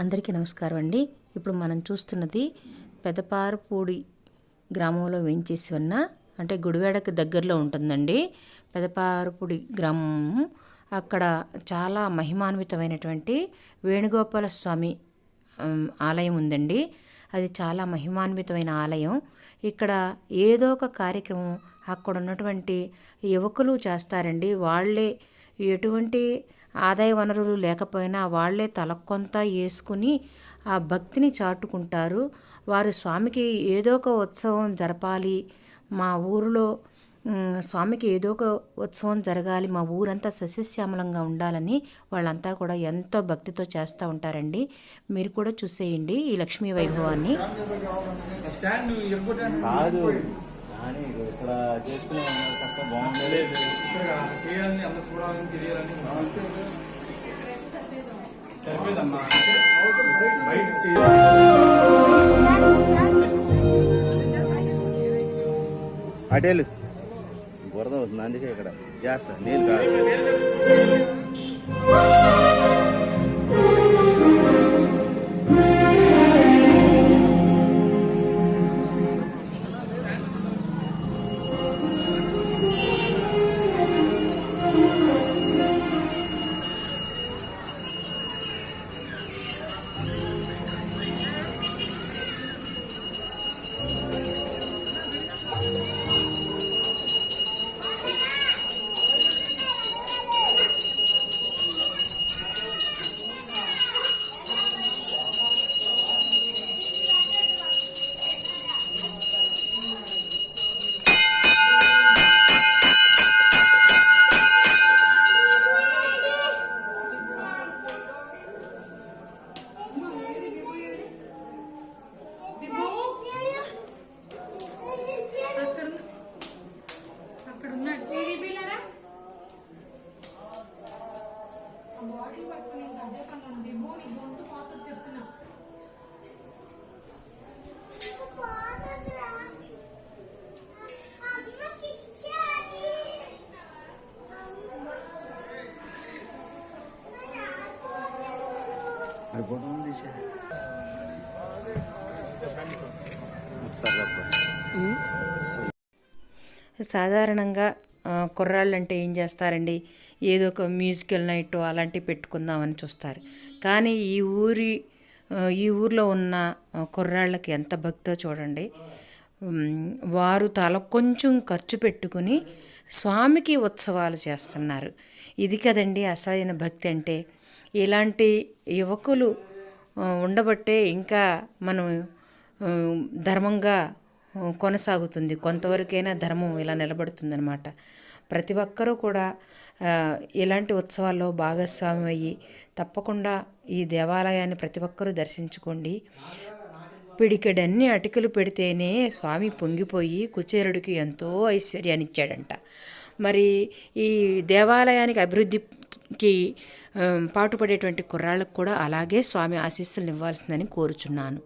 అందరికీ నమస్కారం అండి. ఇప్పుడు మనం చూస్తున్నది పెదపారపూడి గ్రామంలో వేయించేసి ఉన్న, అంటే గుడివాడకి దగ్గరలో ఉంటుందండి పెదపారపూడి గ్రామం. అక్కడ చాలా మహిమాన్వితమైనటువంటి వేణుగోపాల స్వామి ఆలయం ఉందండి. అది చాలా మహిమాన్వితమైన ఆలయం. ఇక్కడ ఏదో ఒక కార్యక్రమం అక్కడ ఉన్నటువంటి యువకులు చేస్తారండి. వాళ్ళే ఎటువంటి ఆదాయ వనరులు లేకపోయినా వాళ్ళే తలకొంత వేసుకుని ఆ భక్తిని చాటుకుంటారు. వారు స్వామికి ఏదో ఒక ఉత్సవం జరపాలి, మా ఊరిలో స్వామికి ఏదో ఒక ఉత్సవం జరగాలి, మా ఊరంతా సస్యశ్యామలంగా ఉండాలని వాళ్ళంతా కూడా ఎంతో భక్తితో చేస్తూ ఉంటారండి. మీరు కూడా చూసేయండి ఈ లక్ష్మీ వైభవాన్ని. కానీ ఇక్కడ చేసుకునే తప్ప బాగుండలేదు చేయాలని అంత చూడాలని తెలియాలని సరిపోదమ్మా. బయట అటేలు బురద అవుతుంది, అందుకే ఇక్కడ జాగ్రత్త నీళ్ళు కాదు. సాధారణంగా కుర్రాళ్ళు అంటే ఏం చేస్తారండి, ఏదో ఒక మ్యూజికల్ నైట్ అలాంటివి పెట్టుకుందామని చూస్తారు. కానీ ఈ ఊర్లో ఉన్న కుర్రాళ్ళకి ఎంత భక్తో చూడండి. వారు తల కొంచెం ఖర్చు పెట్టుకుని స్వామికి ఉత్సవాలు చేస్తున్నారు. ఇది కదండి అసలైన భక్తి అంటే. ఇలాంటి యువకులు ఉండబట్టే ఇంకా మనం ధర్మంగా కొనసాగుతుంది, కొంతవరకైనా ధర్మం ఇలా నిలబడుతుందన్నమాట. ప్రతి ఒక్కరూ కూడా ఇలాంటి ఉత్సవాల్లో భాగస్వామి అయ్యి తప్పకుండా ఈ దేవాలయాన్ని ప్రతి ఒక్కరూ దర్శించుకోండి. పిడికెడన్ని అటికలు పెడితేనే స్వామి పొంగిపోయి కుచేరుడికి ఎంతో ఐశ్వర్యాన్ని ఇచ్చాడంట. మరి ఈ దేవాలయానికి అభివృద్ధికి పాటుపడేటువంటి కుర్రాళ్ళకు కూడా అలాగే స్వామి ఆశీస్సులు ఇవ్వాల్సిందని కోరుచున్నాను.